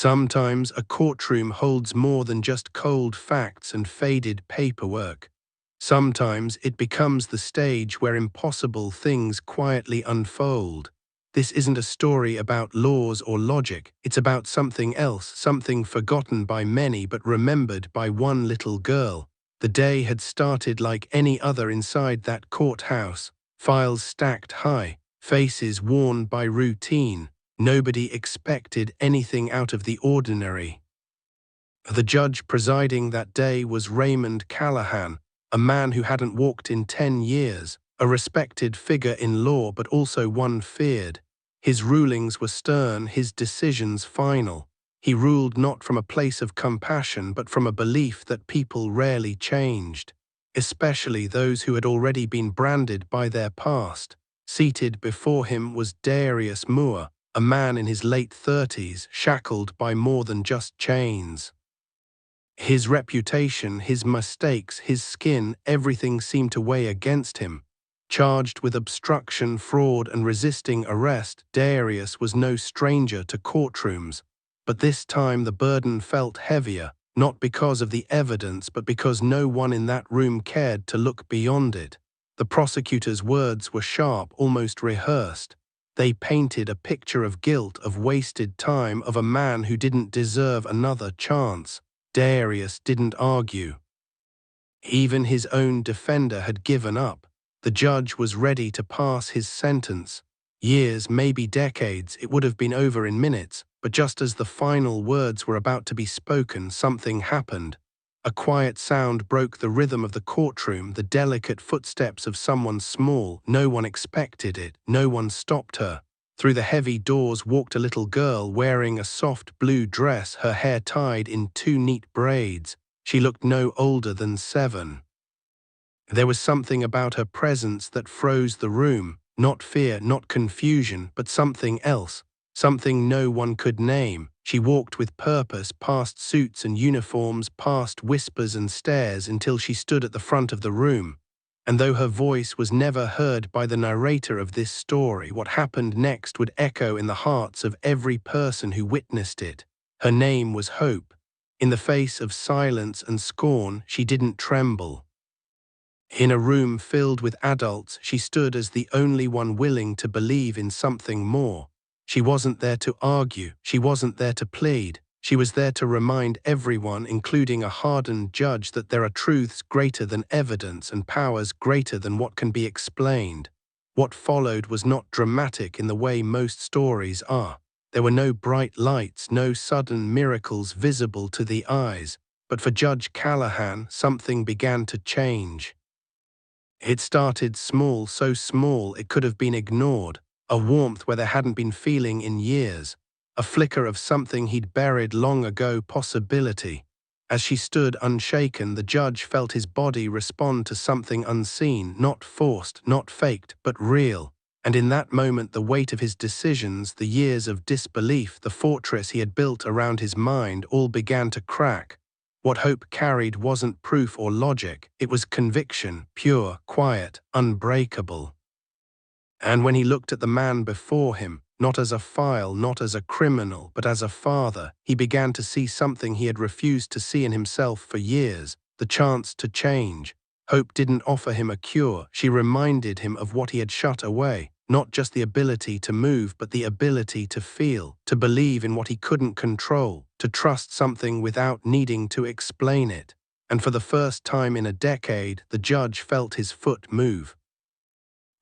Sometimes a courtroom holds more than just cold facts and faded paperwork. Sometimes it becomes the stage where impossible things quietly unfold. This isn't a story about laws or logic, it's about something else, something forgotten by many but remembered by one little girl. The day had started like any other inside that courthouse, files stacked high, faces worn by routine. Nobody expected anything out of the ordinary. The judge presiding that day was Raymond Callahan, a man who hadn't walked in 10 years, a respected figure in law but also one feared. His rulings were stern, his decisions final. He ruled not from a place of compassion but from a belief that people rarely changed, especially those who had already been branded by their past. Seated before him was Darius Moore, a man in his late 30s, shackled by more than just chains. His reputation, his mistakes, his skin, everything seemed to weigh against him. Charged with obstruction, fraud, and resisting arrest, Darius was no stranger to courtrooms. But this time the burden felt heavier, not because of the evidence, but because no one in that room cared to look beyond it. The prosecutor's words were sharp, almost rehearsed. They painted a picture of guilt, of wasted time, of a man who didn't deserve another chance. Darius didn't argue. Even his own defender had given up. The judge was ready to pass his sentence. Years, maybe decades, it would have been over in minutes, but just as the final words were about to be spoken, something happened. A quiet sound broke the rhythm of the courtroom, the delicate footsteps of someone small. No one expected it, no one stopped her. Through the heavy doors walked a little girl wearing a soft blue dress, her hair tied in 2 neat braids. She looked no older than 7. There was something about her presence that froze the room, not fear, not confusion, but something else, something no one could name. She walked with purpose, past suits and uniforms, past whispers and stares, until she stood at the front of the room. And though her voice was never heard by the narrator of this story, what happened next would echo in the hearts of every person who witnessed it. Her name was Hope. In the face of silence and scorn, she didn't tremble. In a room filled with adults, she stood as the only one willing to believe in something more. She wasn't there to argue, she wasn't there to plead. She was there to remind everyone, including a hardened judge, that there are truths greater than evidence and powers greater than what can be explained. What followed was not dramatic in the way most stories are. There were no bright lights, no sudden miracles visible to the eyes. But for Judge Callahan, something began to change. It started small, so small it could have been ignored, a warmth where there hadn't been feeling in years, a flicker of something he'd buried long ago, possibility. As she stood unshaken, the judge felt his body respond to something unseen, not forced, not faked, but real. And in that moment, the weight of his decisions, the years of disbelief, the fortress he had built around his mind, all began to crack. What Hope carried wasn't proof or logic, it was conviction, pure, quiet, unbreakable. And when he looked at the man before him, not as a file, not as a criminal, but as a father, he began to see something he had refused to see in himself for years, the chance to change. Hope didn't offer him a cure, she reminded him of what he had shut away. Not just the ability to move, but the ability to feel, to believe in what he couldn't control, to trust something without needing to explain it. And for the first time in a decade, the judge felt his foot move.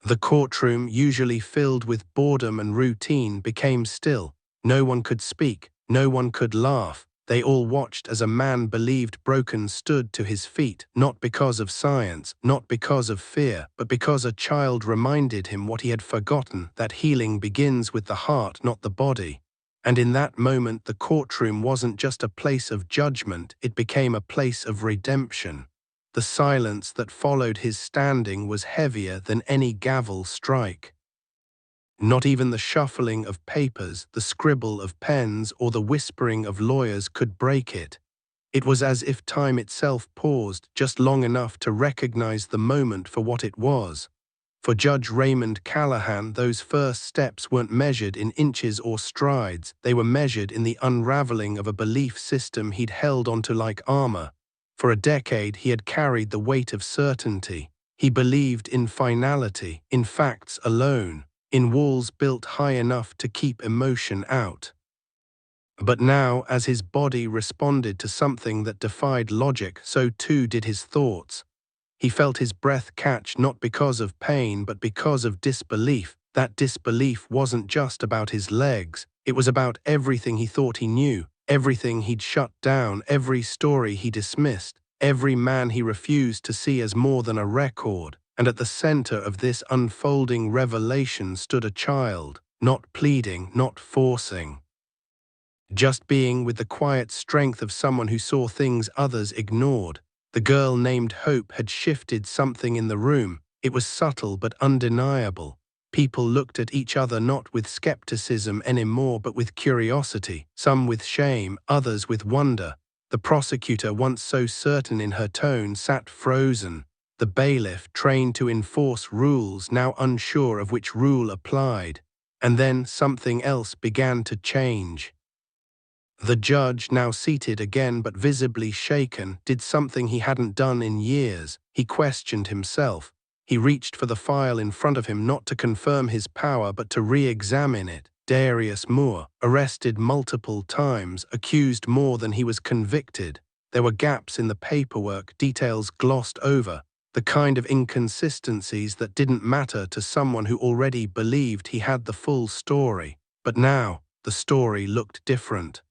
The courtroom, usually filled with boredom and routine, became still. No one could speak, no one could laugh. They all watched as a man believed broken stood to his feet, not because of science, not because of fear, but because a child reminded him what he had forgotten, that healing begins with the heart, not the body. And in that moment, the courtroom wasn't just a place of judgment, it became a place of redemption. The silence that followed his standing was heavier than any gavel strike. Not even the shuffling of papers, the scribble of pens, or the whispering of lawyers could break it. It was as if time itself paused just long enough to recognize the moment for what it was. For Judge Raymond Callahan, those first steps weren't measured in inches or strides, they were measured in the unraveling of a belief system he'd held onto like armor. For a decade he had carried the weight of certainty. He believed in finality, in facts alone, in walls built high enough to keep emotion out. But now, as his body responded to something that defied logic, so too did his thoughts. He felt his breath catch not because of pain but because of disbelief. That disbelief wasn't just about his legs, it was about everything he thought he knew, everything he'd shut down, every story he dismissed, every man he refused to see as more than a record. And at the center of this unfolding revelation stood a child, not pleading, not forcing. Just being, with the quiet strength of someone who saw things others ignored. The girl named Hope had shifted something in the room. It was subtle but undeniable. People looked at each other not with skepticism anymore but with curiosity, some with shame, others with wonder. The prosecutor, once so certain in her tone, sat frozen. The bailiff, trained to enforce rules, now unsure of which rule applied. And then something else began to change. The judge, now seated again but visibly shaken, did something he hadn't done in years. He questioned himself. He reached for the file in front of him not to confirm his power but to re-examine it. Darius Moore, arrested multiple times, accused more than he was convicted. There were gaps in the paperwork, details glossed over, the kind of inconsistencies that didn't matter to someone who already believed he had the full story. But now, the story looked different.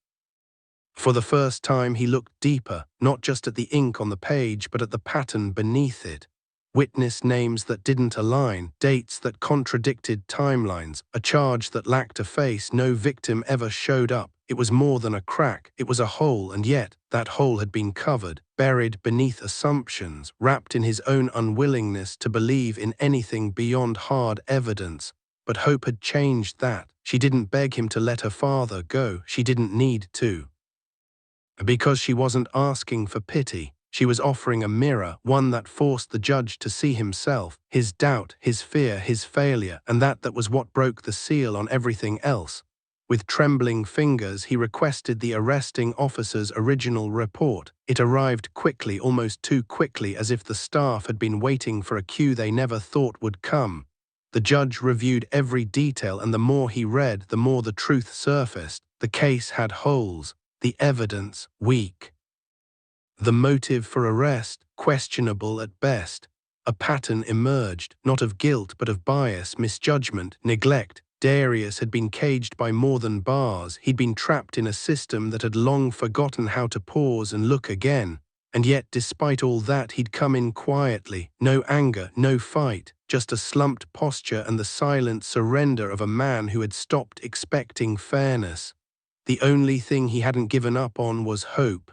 For the first time he looked deeper, not just at the ink on the page but at the pattern beneath it. Witness names that didn't align, dates that contradicted timelines, a charge that lacked a face. No victim ever showed up. It was more than a crack, it was a hole, and yet that hole had been covered, buried beneath assumptions, wrapped in his own unwillingness to believe in anything beyond hard evidence. But Hope had changed that. She didn't beg him to let her father go, she didn't need to. Because she wasn't asking for pity, she was offering a mirror, one that forced the judge to see himself, his doubt, his fear, his failure, and that was what broke the seal on everything else. With trembling fingers, he requested the arresting officer's original report. It arrived quickly, almost too quickly, as if the staff had been waiting for a cue they never thought would come. The judge reviewed every detail, and the more he read, the more the truth surfaced. The case had holes. The evidence, weak. The motive for arrest, questionable at best. A pattern emerged, not of guilt but of bias, misjudgment, neglect. Darius had been caged by more than bars. He'd been trapped in a system that had long forgotten how to pause and look again. And yet, despite all that, he'd come in quietly. No anger, no fight, just a slumped posture and the silent surrender of a man who had stopped expecting fairness. The only thing he hadn't given up on was hope.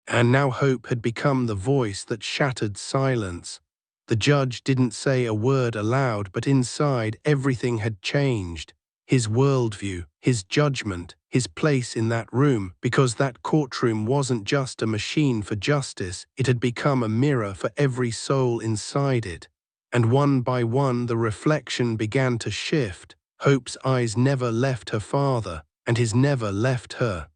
And now hope had become the voice that shattered silence. The judge didn't say a word aloud, but inside everything had changed. His worldview, his judgment, his place in that room, because that courtroom wasn't just a machine for justice, it had become a mirror for every soul inside it. And one by one the reflection began to shift. Hope's eyes never left her father, and his never left her.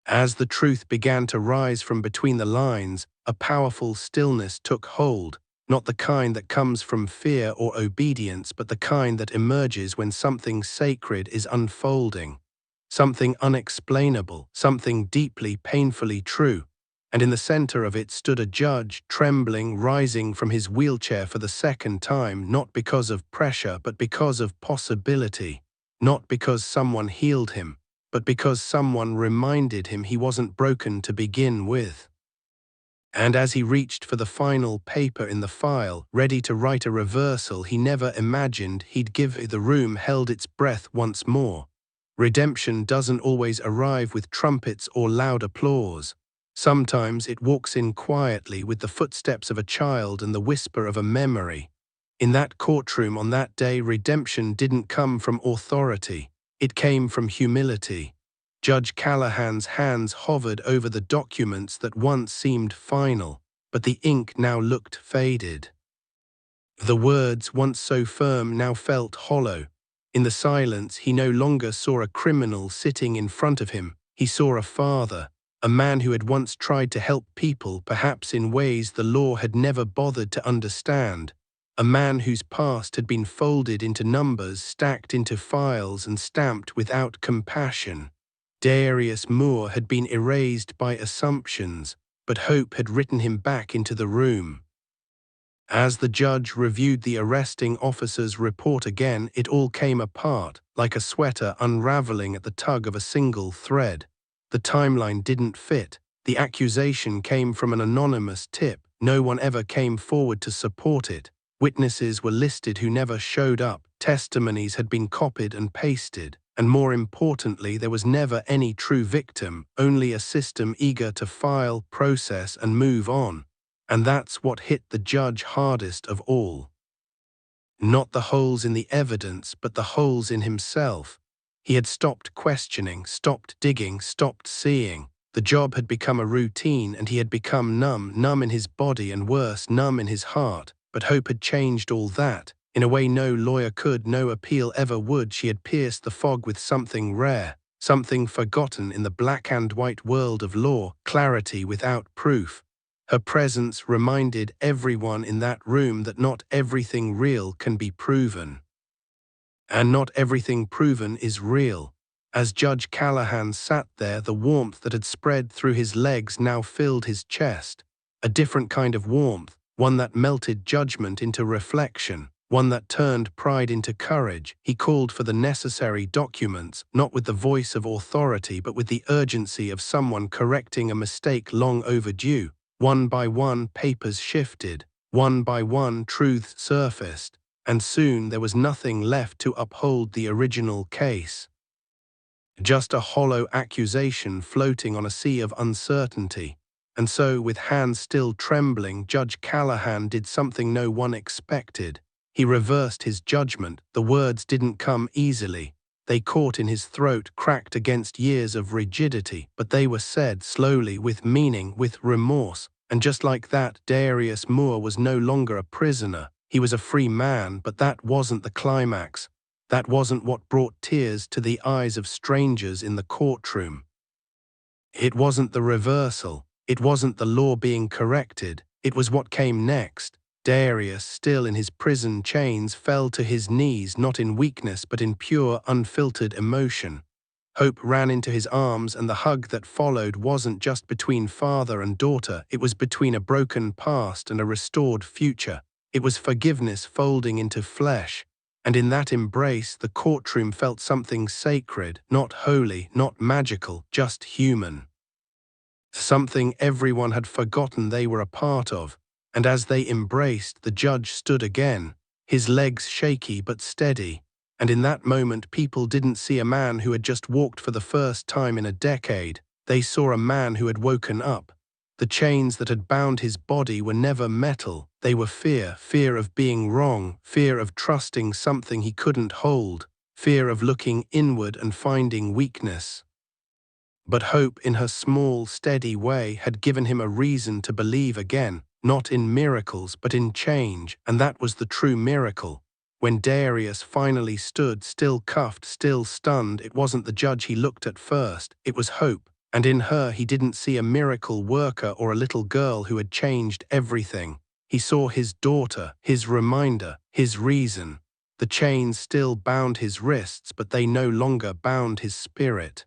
As the truth began to rise from between the lines, a powerful stillness took hold, not the kind that comes from fear or obedience, but the kind that emerges when something sacred is unfolding, something unexplainable, something deeply, painfully true. And in the center of it stood a judge, trembling, rising from his wheelchair for the second time, not because of pressure, but because of possibility. Not because someone healed him, but because someone reminded him he wasn't broken to begin with. And as he reached for the final paper in the file, ready to write a reversal he never imagined he'd give, the room held its breath once more. Redemption doesn't always arrive with trumpets or loud applause. Sometimes it walks in quietly with the footsteps of a child and the whisper of a memory. In that courtroom on that day, redemption didn't come from authority. It came from humility. Judge Callahan's hands hovered over the documents that once seemed final, but the ink now looked faded. The words, once so firm, now felt hollow. In the silence, he no longer saw a criminal sitting in front of him. He saw a father, a man who had once tried to help people, perhaps in ways the law had never bothered to understand. A man whose past had been folded into numbers, stacked into files, and stamped without compassion. Darius Moore had been erased by assumptions, but hope had written him back into the room. As the judge reviewed the arresting officer's report again, it all came apart, like a sweater unraveling at the tug of a single thread. The timeline didn't fit. The accusation came from an anonymous tip. No one ever came forward to support it. Witnesses were listed who never showed up. Testimonies had been copied and pasted. And more importantly, there was never any true victim, only a system eager to file, process, and move on. And that's what hit the judge hardest of all. Not the holes in the evidence, but the holes in himself. He had stopped questioning, stopped digging, stopped seeing. The job had become a routine, and he had become numb in his body and worse, numb in his heart. But hope had changed all that. In a way no lawyer could, no appeal ever would. She had pierced the fog with something rare, something forgotten in the black and white world of law, clarity without proof. Her presence reminded everyone in that room that not everything real can be proven. And not everything proven is real. As Judge Callahan sat there, the warmth that had spread through his legs now filled his chest. A different kind of warmth, one that melted judgment into reflection, one that turned pride into courage. He called for the necessary documents, not with the voice of authority, but with the urgency of someone correcting a mistake long overdue. One by one, papers shifted. One by one, truths surfaced. And soon there was nothing left to uphold the original case. Just a hollow accusation floating on a sea of uncertainty. And so, with hands still trembling, Judge Callahan did something no one expected. He reversed his judgment. The words didn't come easily. They caught in his throat, cracked against years of rigidity, but they were said slowly, with meaning, with remorse. And just like that, Darius Moore was no longer a prisoner. He was a free man, but that wasn't the climax. That wasn't what brought tears to the eyes of strangers in the courtroom. It wasn't the reversal. It wasn't the law being corrected. It was what came next. Darius, still in his prison chains, fell to his knees, not in weakness but in pure, unfiltered emotion. Hope ran into his arms, and the hug that followed wasn't just between father and daughter. It was between a broken past and a restored future. It was forgiveness folding into flesh. And in that embrace, the courtroom felt something sacred, not holy, not magical, just human. Something everyone had forgotten they were a part of. And as they embraced, the judge stood again, his legs shaky but steady. And in that moment, people didn't see a man who had just walked for the first time in a decade. They saw a man who had woken up. The chains that had bound his body were never metal. They were fear, fear of being wrong, fear of trusting something he couldn't hold, fear of looking inward and finding weakness. But hope, in her small, steady way, had given him a reason to believe again, not in miracles, but in change, and that was the true miracle. When Darius finally stood, still cuffed, still stunned, it wasn't the judge he looked at first, it was hope. And in her he didn't see a miracle worker or a little girl who had changed everything. He saw his daughter, his reminder, his reason. The chains still bound his wrists, but they no longer bound his spirit.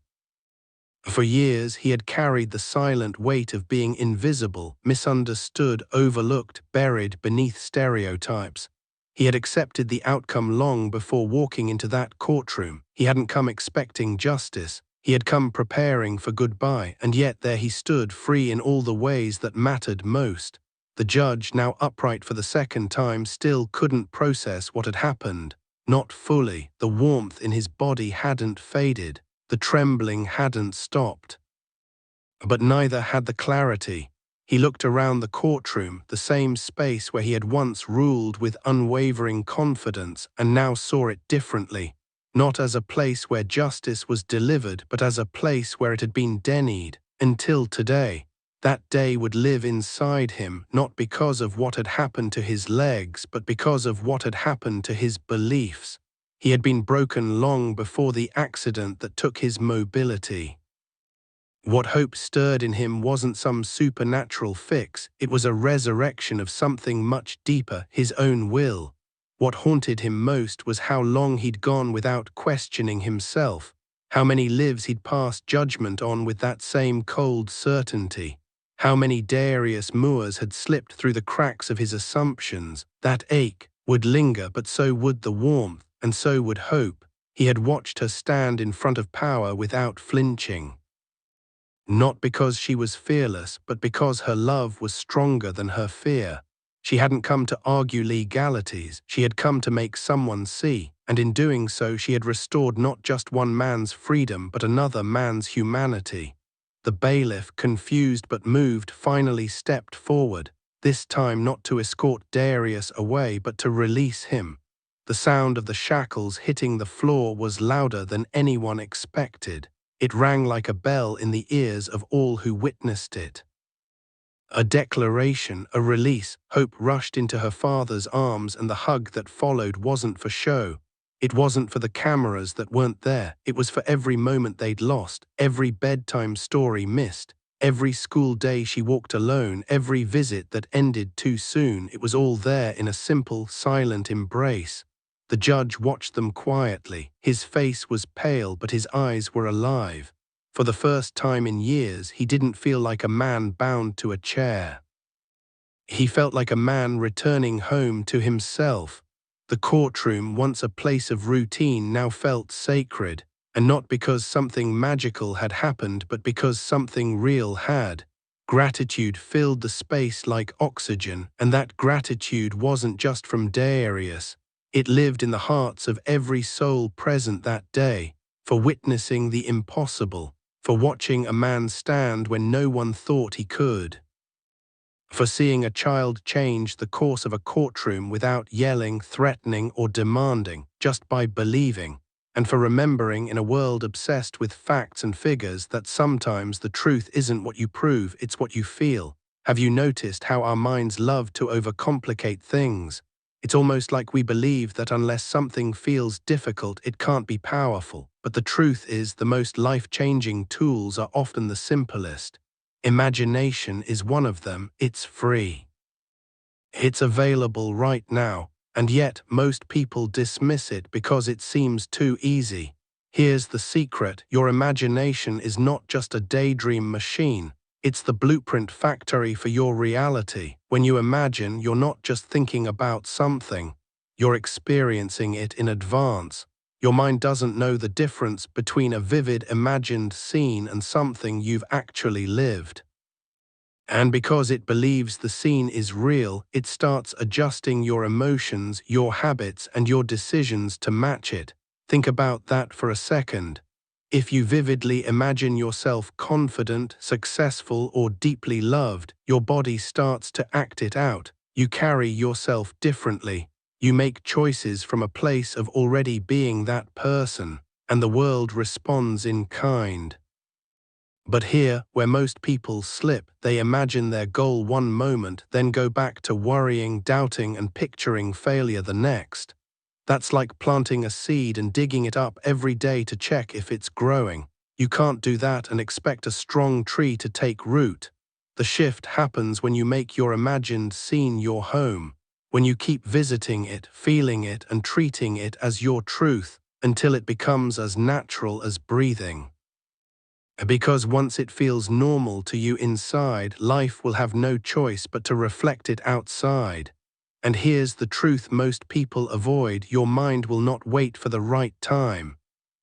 For years he had carried the silent weight of being invisible, misunderstood, overlooked, buried beneath stereotypes. He had accepted the outcome long before walking into that courtroom. He hadn't come expecting justice. He had come preparing for goodbye, and yet there he stood, free in all the ways that mattered most. The judge, now upright for the second time, still couldn't process what had happened. Not fully. The warmth in his body hadn't faded. The trembling hadn't stopped. But neither had the clarity. He looked around the courtroom, the same space where he had once ruled with unwavering confidence, and now saw it differently. Not as a place where justice was delivered, but as a place where it had been denied, until today. That day would live inside him, not because of what had happened to his legs, but because of what had happened to his beliefs. He had been broken long before the accident that took his mobility. What hope stirred in him wasn't some supernatural fix, it was a resurrection of something much deeper, his own will. What haunted him most was how long he'd gone without questioning himself, how many lives he'd passed judgment on with that same cold certainty, how many Darius Moores had slipped through the cracks of his assumptions. That ache would linger, but so would the warmth, and so would hope. He had watched her stand in front of power without flinching. Not because she was fearless, but because her love was stronger than her fear. She hadn't come to argue legalities, she had come to make someone see, and in doing so she had restored not just one man's freedom but another man's humanity. The bailiff, confused but moved, finally stepped forward, this time not to escort Darius away but to release him. The sound of the shackles hitting the floor was louder than anyone expected. It rang like a bell in the ears of all who witnessed it. A declaration, a release. Hope rushed into her father's arms, and the hug that followed wasn't for show. It wasn't for the cameras that weren't there. It was for every moment they'd lost, every bedtime story missed, every school day she walked alone, every visit that ended too soon. It was all there in a simple, silent embrace. The judge watched them quietly. His face was pale, but his eyes were alive. For the first time in years, he didn't feel like a man bound to a chair. He felt like a man returning home to himself. The courtroom, once a place of routine, now felt sacred, and not because something magical had happened, but because something real had. Gratitude filled the space like oxygen, and that gratitude wasn't just from Darius. It lived in the hearts of every soul present that day, for witnessing the impossible, for watching a man stand when no one thought he could, for seeing a child change the course of a courtroom without yelling, threatening, or demanding, just by believing, and for remembering in a world obsessed with facts and figures that sometimes the truth isn't what you prove, it's what you feel. Have you noticed how our minds love to overcomplicate things? It's almost like we believe that unless something feels difficult, it can't be powerful. But the truth is, the most life-changing tools are often the simplest. Imagination is one of them. It's free. It's available right now, and yet most people dismiss it because it seems too easy. Here's the secret: your imagination is not just a daydream machine. It's the blueprint factory for your reality. When you imagine, you're not just thinking about something, you're experiencing it in advance. Your mind doesn't know the difference between a vivid imagined scene and something you've actually lived. And because it believes the scene is real, it starts adjusting your emotions, your habits, and your decisions to match it. Think about that for a second. If you vividly imagine yourself confident, successful, or deeply loved, your body starts to act it out. You carry yourself differently. You make choices from a place of already being that person, and the world responds in kind. But here, where most people slip, they imagine their goal one moment, then go back to worrying, doubting, and picturing failure the next. That's like planting a seed and digging it up every day to check if it's growing. You can't do that and expect a strong tree to take root. The shift happens when you make your imagined scene your home, when you keep visiting it, feeling it, and treating it as your truth, until it becomes as natural as breathing. Because once it feels normal to you inside, life will have no choice but to reflect it outside. And here's the truth most people avoid: your mind will not wait for the right time.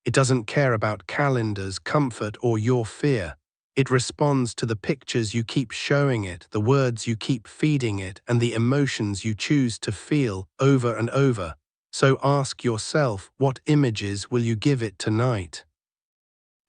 It doesn't care about calendars, comfort, or your fear. It responds to the pictures you keep showing it, the words you keep feeding it, and the emotions you choose to feel over and over. So ask yourself, what images will you give it tonight?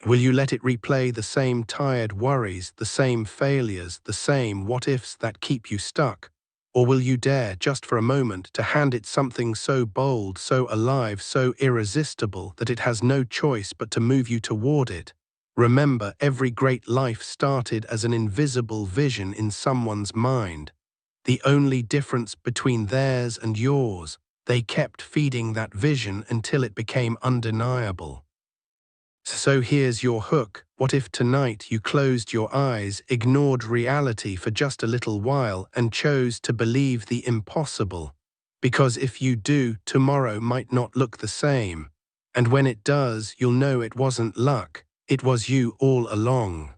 Will you let it replay the same tired worries, the same failures, the same what-ifs that keep you stuck? Or will you dare, just for a moment, to hand it something so bold, so alive, so irresistible that it has no choice but to move you toward it? Remember, every great life started as an invisible vision in someone's mind. The only difference between theirs and yours, they kept feeding that vision until it became undeniable. So here's your hook. What if tonight you closed your eyes, ignored reality for just a little while, and chose to believe the impossible? Because if you do, tomorrow might not look the same. And when it does, you'll know it wasn't luck, it was you all along.